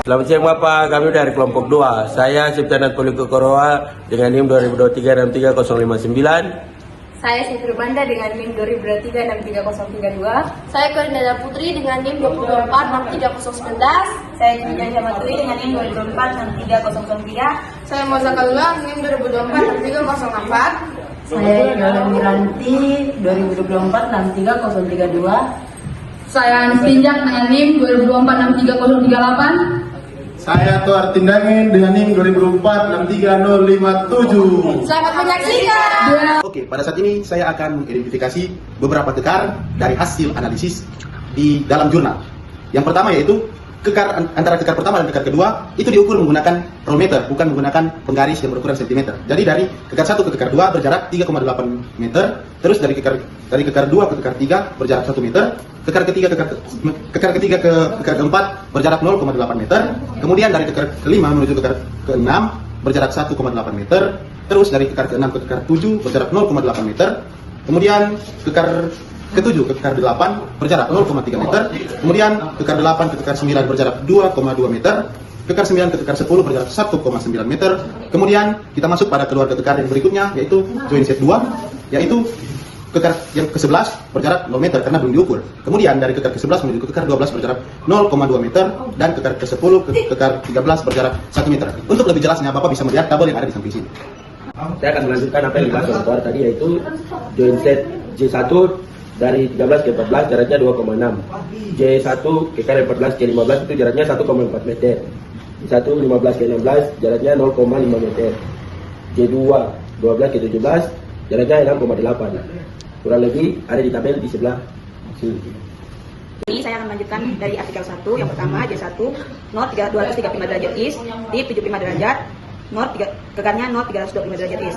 Selamat siang Bapak, kami dari kelompok 2. Saya Septianan Poliko Koroa dengan NIM 2023-63059. Saya Sifri Banda dengan NIM 2023-63032. Saya Korindada Putri dengan NIM 24-63019. Saya Julian Jamatri dengan NIM 2024-63003. Saya Moza Kalula NIM 2024-63004. Saya Yola Miranti 2024-63032. Saya Anis Tinjak dengan NIM 2024-63038. Saya Tuar Tindangin dengan NIM 2004-63057. Selamat menyaksikan. Oke, pada saat ini saya akan mengidentifikasi beberapa kekar dari hasil analisis di dalam jurnal. Yang pertama yaitu kekar antara kekar pertama dan kekar kedua itu diukur menggunakan rollmeter, bukan menggunakan penggaris yang berukuran sentimeter. Jadi dari kekar 1 ke kekar 2 berjarak 3,8 meter, terus dari kekar 2 ke kekar 3 berjarak 1 meter, kekar ketiga ke kekar keempat berjarak 0,8 meter, kemudian dari kekar kelima menuju kekar ke-6 berjarak 1,8 meter, terus dari kekar ke-6 ke kekar 7 berjarak 0,8 meter, kemudian kekar ke-7 ke kekar 8 berjarak 0,3 meter, kemudian kekar 8 ke kekar 9 berjarak 2,2 meter, kekar 9 ke kekar 10 berjarak 1,9 meter, kemudian kita masuk pada keluarga kekar yang berikutnya yaitu join set 2, yaitu kekar yang ke-11 berjarak 0 meter karena belum diukur. Kemudian dari kekar ke-11 menuju ke kekar 12 berjarak 0,2 meter, dan kekar ke-10 ke kekar 13 berjarak 1 meter. Untuk lebih jelasnya Bapak bisa melihat tabel yang ada di samping sini. Saya akan melanjutkan apa yang dibahas oleh Tuar tadi, yaitu join set J1 dari 13 ke 14 jaraknya 2,6. J1 kekar 14 ke 15 itu jaraknya 1,4 meter. J1 15 ke 16 jaraknya 0,5 meter. J2 12 ke 17 jaraknya 6,8. Kurang lebih ada di tabel di sebelah sini. Jadi saya akan melanjutkan dari artikel 1. Yang pertama J1 not 235 derajat is, dip 75 derajat, not kekarnya not 325 derajat is.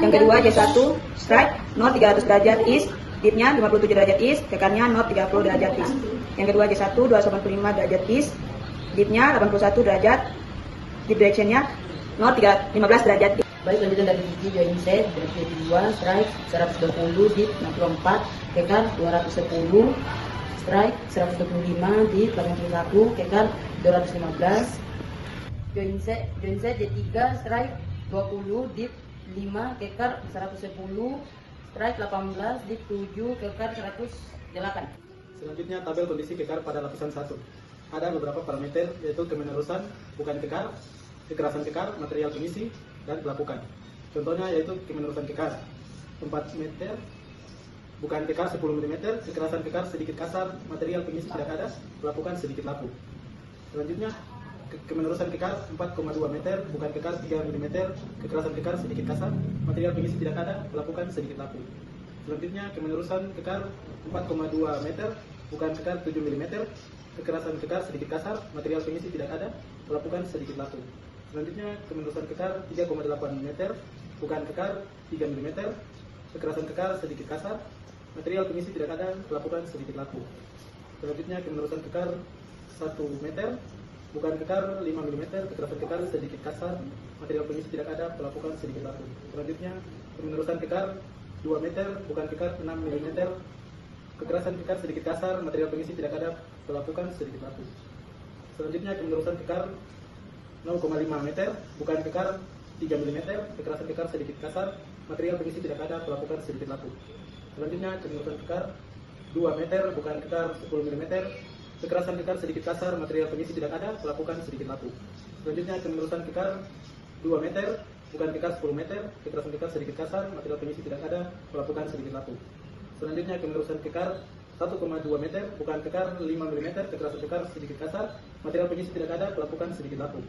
Yang kedua J1 strike not 300 derajat is, dipnya 57 derajat is, kekarnya not 30 derajat is. Yang kedua J1 285 derajat is, dipnya 81 derajat, dip directionnya not 15 derajat is. Baik, lanjutan dari gigi join set dari 2 strike 120 dip 64 kekar 210 strike 125 dip 81 kekar 215 join set D3 strike 20 dip 5 kekar 110 strike 18 dip 7 kekar 108. Selanjutnya tabel kondisi kekar pada lapisan 1. Ada beberapa parameter yaitu kemenerusan, bukan kekar, kekerasan kekar, material pengisi, dan pelapukan. Contohnya yaitu kemenerusan kekar 4 meter, bukan kekar 10 mm, kekerasan kekar sedikit kasar, material pengisi tidak ada, pelapukan sedikit lapu. Selanjutnya kemenerusan kekar 4,2 meter, bukan kekar 3 mm, kekerasan kekar sedikit kasar, material pengisi tidak ada, pelapukan sedikit lapu. Selanjutnya kemenerusan kekar 4,2 meter, bukan kekar 7 mm, kekerasan kekar sedikit kasar, material pengisi tidak ada, pelapukan sedikit lapu. Selanjutnya kemenerusan kekar 3,8 meter, bukan kekar 3 mm, kekerasan kekar sedikit kasar, material pengisi tidak ada, pelapukan sedikit lapu. Selanjutnya kemenerusan kekar 1 meter, bukan kekar 5 mm, kekerasan kekar sedikit kasar, material pengisi tidak ada, pelapukan sedikit lapu. Selanjutnya kemenerusan kekar 2 meter, bukan kekar 6 mm, kekerasan kekar sedikit kasar, material pengisi tidak ada, pelapukan sedikit lapu. Selanjutnya kemenerusan kekar 0,5 meter, bukan kekar 3 mm, kekerasan kekar sedikit kasar, material pengisi tidak ada, pelapukan sedikit lapu. Selanjutnya kemenerusan kekar 2 meter, bukan kekar 10 mm, kekerasan kekar sedikit kasar, material pengisi tidak ada, pelapukan sedikit lapu. Selanjutnya kemenerusan kekar 2 meter, bukan kekar 10 meter, kekerasan kekar sedikit kasar, material pengisi tidak ada, pelapukan sedikit lapu. Selanjutnya kemenerusan kekar 1,2 meter, bukan kekar 5 mm, kekerasan kekar sedikit kasar, material pengisi tidak ada, pelapukan sedikit lapu.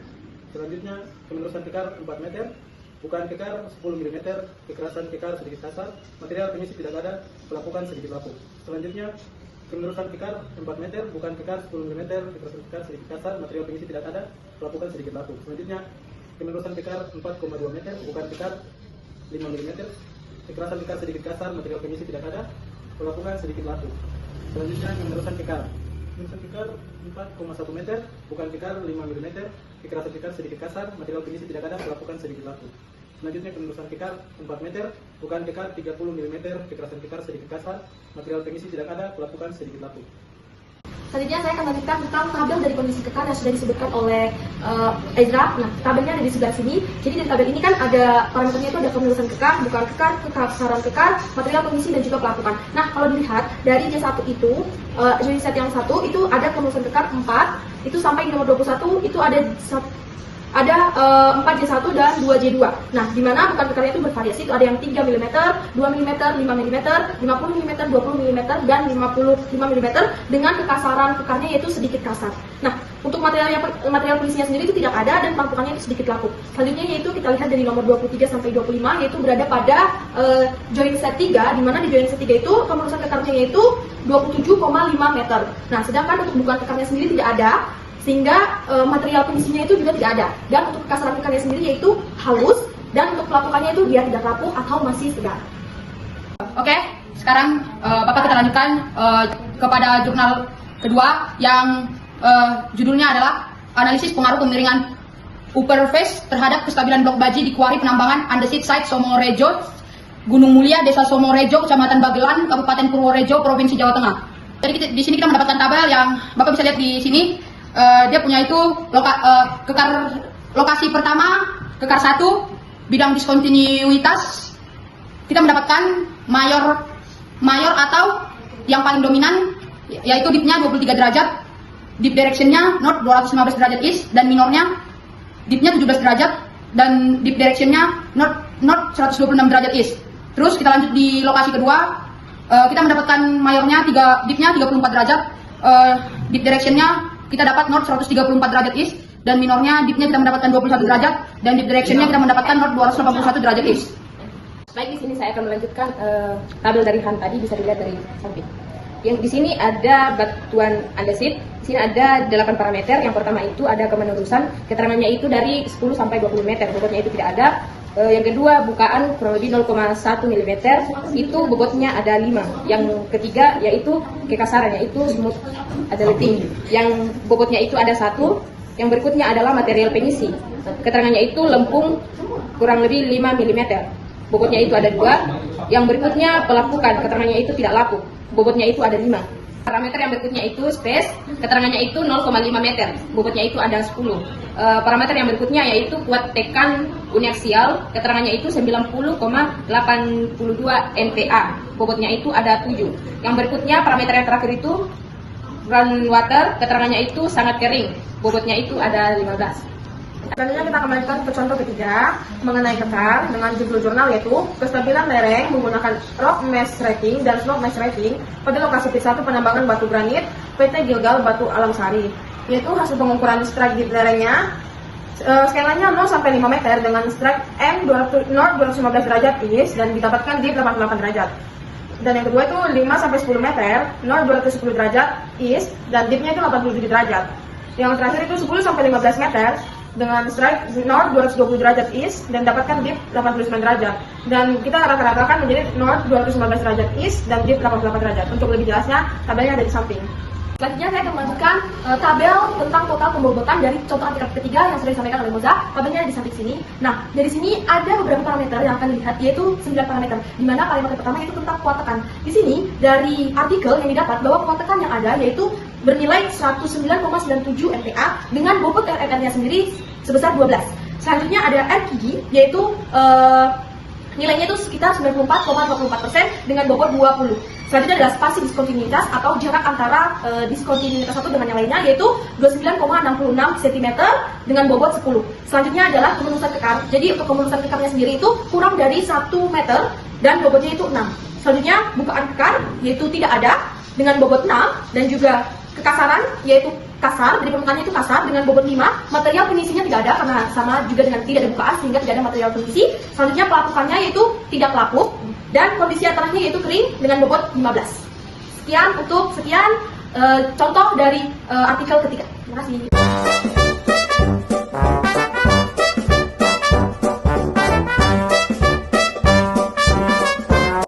Selanjutnya kemenerusan kekar 4 meter, bukan kekar 10 mm, kekerasan kekar sedikit kasar, material pengisi tidak ada, pelapukan sedikit lapu. Selanjutnya kemenerusan kekar 4 meter, bukan kekar 10 mm, kekerasan kekar sedikit kasar, material pengisi tidak ada, pelapukan sedikit lapu. Selanjutnya kemenerusan kekar 4,2 meter, bukan kekar 5 mm, kekerasan kekar sedikit kasar, material pengisi tidak ada, pelapukan sedikit lapu. Selanjutnya kemenerusan kekar 4,1 meter, bukan kekar 5 mm, kekerasan kekar sedikit kasar, material pengisi tidak ada, pelapukan sedikit lapu. Selanjutnya kemenerusan kekar 4 meter, bukan kekar 30 mm, kekerasan kekar sedikit kasar, material pengisi tidak ada, pelapukan sedikit lapu. Selanjutnya saya akan lanjutkan tentang tabel dari kondisi kekar yang sudah disebutkan oleh Ezra. Nah, tabelnya ada di sebelah sini. Jadi dari tabel ini kan ada parameternya itu ada kemelurusan kekar, bukan kekar, kekasaran kekar, material kondisi dan juga pelapukan. Nah, kalau dilihat dari J1 itu, join set yang 1 itu ada kemelurusan kekar 4, itu sampai nomor 21 itu ada 4J1 dan 2J2. Nah, di mana bukan kekarnya itu bervariasi, itu ada yang 3 mm, 2 mm, 5 mm, 50 mm, 20 mm, dan 55 mm dengan kekasaran kekarnya yaitu sedikit kasar. Nah, untuk material pelisinya sendiri itu tidak ada dan pelapukannya itu sedikit lapuk. Selanjutnya yaitu kita lihat dari nomor 23 sampai 25 yaitu berada pada join set 3, di mana di join set 3 itu kemelurusan kekarnya yaitu 27,5 meter. Nah, sedangkan untuk bukan kekarnya sendiri tidak ada, sehingga material kondisinya itu juga tidak ada. Dan untuk kekasaran kekarnya sendiri yaitu halus, dan untuk pelapukannya itu dia tidak lapuk atau masih segar. Oke, sekarang Bapak kita lanjutkan kepada jurnal kedua yang judulnya adalah analisis pengaruh kemiringan upper face terhadap kestabilan blok baji di kuari penambangan andesit site Somorejo, Gunung Mulia, Desa Somorejo, Kecamatan Bagelan, Kabupaten Purworejo, Provinsi Jawa Tengah. Jadi di sini kita mendapatkan tabel yang Bapak bisa lihat di sini. Dia punya itu lokasi pertama, kekar 1, bidang diskontinuitas. Kita mendapatkan mayor atau yang paling dominan yaitu dipnya 23 derajat, dip directionnya north 215 derajat east, dan minornya dipnya 17 derajat dan dip directionnya north 126 derajat east. Terus kita lanjut di lokasi kedua, kita mendapatkan mayornya dipnya 34 derajat, dip directionnya kita dapat north 134 derajat east, dan minornya dipnya kita mendapatkan 21 derajat, dan dip directionnya kita mendapatkan north 281 derajat east. Baik, di sini saya akan melanjutkan tabel dari Han tadi, bisa dilihat dari samping. Yang di sini ada batuan andesit. Di sini ada 8 parameter. Yang pertama itu ada kemenerusan, keterangannya itu dari 10 sampai 20 meter, bobotnya itu tidak ada. Yang kedua, bukaan kurang lebih 0,1 mm, itu bobotnya ada 5. Yang ketiga yaitu kekasaran, yaitu smooth adalating, yang bobotnya itu ada 1. Yang berikutnya adalah material pengisi, keterangannya itu lempung kurang lebih 5 mm, bobotnya itu ada 2. Yang berikutnya pelapukan, keterangannya itu tidak lapuk, bobotnya itu ada 5. Parameter yang berikutnya itu space, keterangannya itu 0,5 meter, bobotnya itu ada 10. Parameter yang berikutnya yaitu kuat tekan uniaksial, keterangannya itu 90,82 MPa, bobotnya itu ada 7. Yang berikutnya parameter yang terakhir itu ground water, keterangannya itu sangat kering, bobotnya itu ada 15. Selanjutnya kita akan melanjutkan ke contoh ketiga mengenai kekar dengan judul jurnal yaitu kestabilan lereng menggunakan rock mass rating dan slope mass rating pada lokasi P1 penambangan batu granit PT Gilgal Batu Alam Sari, yaitu hasil pengukuran strike di lerengnya skalanya 0 sampai 5 meter dengan strike M north 215 derajat east dan didapatkan di 88 derajat. Dan yang kedua itu 5 sampai 10 meter north 210 derajat east dan dipnya itu 87 derajat. Yang terakhir itu 10 sampai 15 meter dengan strike north 220 derajat east dan dapatkan dip 89 derajat, dan kita rata-ratakan menjadi north 215 derajat east dan dip 88 derajat. Untuk lebih jelasnya tabelnya ada di samping. Selanjutnya saya akan melanjutkan tabel tentang total pembobotan dari contoh anti ketiga yang sudah disampaikan oleh Moza. Tabelnya ada di samping sini. Nah, dari sini ada beberapa parameter yang akan dilihat, yaitu 9 parameter. Di mana parameter pertama itu tentang kuat tekan. Di sini dari artikel yang didapat bahwa kuat tekan yang ada yaitu bernilai 109,97 MPa dengan bobot RMR-nya sendiri sebesar 12. Selanjutnya ada RQG yaitu nilainya itu sekitar 94,24% dengan bobot 20. Selanjutnya adalah spasi diskontinuitas atau jarak antara diskontinuitas satu dengan yang lainnya yaitu 29,66 cm dengan bobot 10. Selanjutnya adalah kemelurusan kekar. Jadi untuk kemelurusan kekarnya sendiri itu kurang dari 1 meter dan bobotnya itu 6. Selanjutnya bukaan kekar yaitu tidak ada dengan bobot 6, dan juga kekasaran yaitu kasar, jadi permukaannya itu kasar dengan bobot 5. Material penisinya tidak ada karena sama juga dengan tidak ada bukaan sehingga tidak ada material penisi. Selanjutnya pelapukannya yaitu tidak lapuk, dan kondisi tanahnya yaitu kering dengan bobot 15. Sekian contoh dari artikel ketiga. Terima kasih.